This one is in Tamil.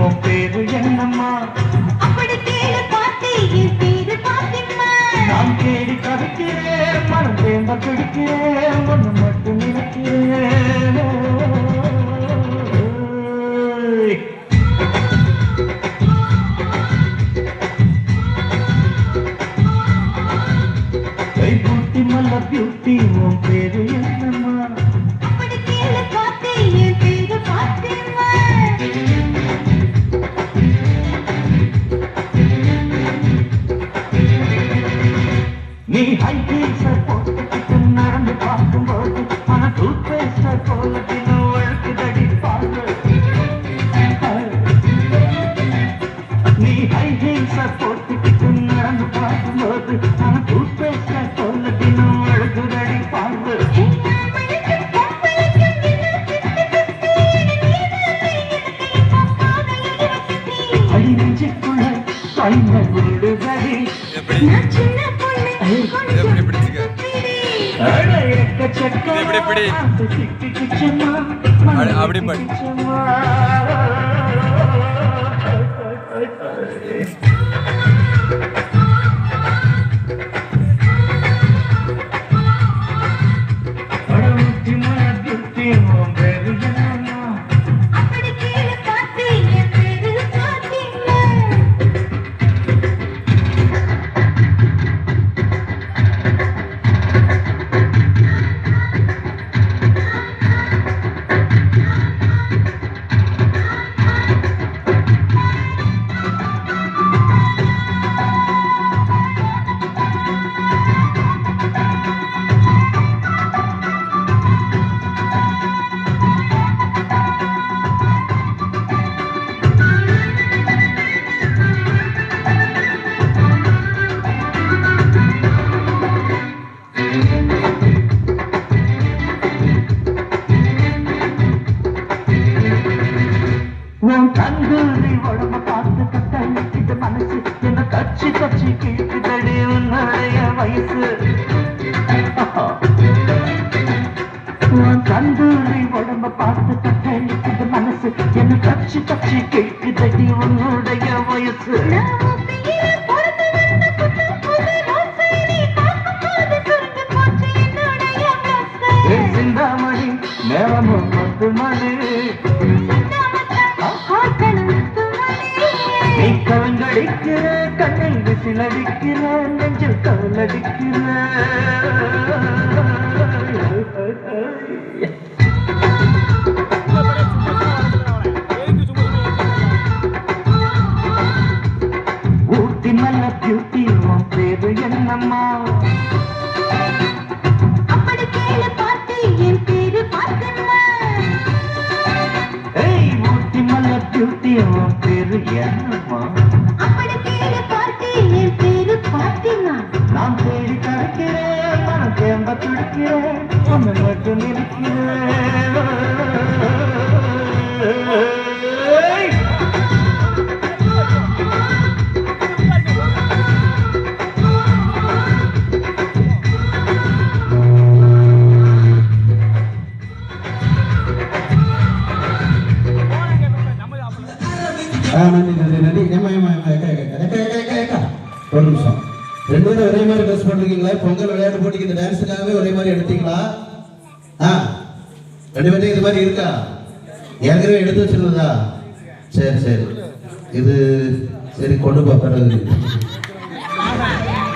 உன் பேரு என்னம்மா? அப்படி கேளு பாட்டி, என் பேரு பாத்திம்மா. நான் தேடி தவிக்கிறேன், மனம் தேம்ப பிடிக்கிறேன், ஒன்று மட்டும் நினைக்கிறேன். பூட்டி மல்ல பியூட்டி உன் பேரு என்னம்மா? அப்படி கேளு பாட்டி, என் பேரு பாத்திம்மா. நீ ஹை ஹீல்ஸ போட்டுக்கிட்டு நடந்து பார்க்கும்போது மன டூத் பேஸ்ட போல தினம் வழக்குதடி பாரு. நீ ஹை ஹீல்ஸ போட்டுக்கிட்டு நடந்து பார்க்கும்போது மன டூத் பேஸ்ட போல தினம் வழக்குதடி பாரு. அடி நெஞ்சுக்குள்ள சாய்ந்த விடுதடி. நான் சின்ன பொண்ணு, எப்படி பிடிச்சுக்க இப்படி இப்படி அப்படி படி அப்படி கேளு பாட்டி, என் பேரு பாத்திம்மா. உன் கண்கள் உடம்ப பார்த்து கட்டழிக்குது மனசு என்ன கச்சி கச்சி கேட்குதடி உன்னுடைய வயசு. உன் கண்கள் உடம்ப பார்த்து கட்டழிக்குது மனசு என்ன கச்சி கச்சி கேட்குதடி உன்னுடைய வயசு. நான் உன் பெயரை பொறுத்து வந்த புத்தம் புது ரோசை, நீ பார்க்கும்போது சுருங்கி போச்சு என்னுடைய மனசு. சிந்தாமணி நேரமும் 10 மணி. நீ கலங்கடிக்கிற கண்ணில் விசிலடிக்கிற நெஞ்சில் கலடிக்கிற. ஊட்டி நல்ல பியூட்டி உன் பேரு என்னம்மா? அப்படி கேளு பாட்டி, என் பேரு பாத்திம்மா. ஏய் ஊட்டி நல்ல பியூட்டி உன் பேரு என்னம்மா? அப்படி கேளு பாட்டி, என் பேரு பாத்திம்மா. நான் தேடி தடுக்கிறேன், மனம் தேம்ப துடிக்கிறேன், ஒன்று மட்டும் நிற்கிறேன். ஒரு நிமிஷம், 2 பேரும் ஒரே மாதிரி ட்ரெஸ் பண்ணிருக்கீங்களா? பொங்கல் விளையாட்டு போட்டிக்கு இந்த டான்ஸுக்காகவே ஒரே மாதிரி எடுத்தீங்களா? 2 பேரும் இது மாதிரி இருக்கா? ஏற்கனவே எடுத்து வச்சிருந்ததா? சரி சரி, இது சரி கொண்டு பார்க்கறது.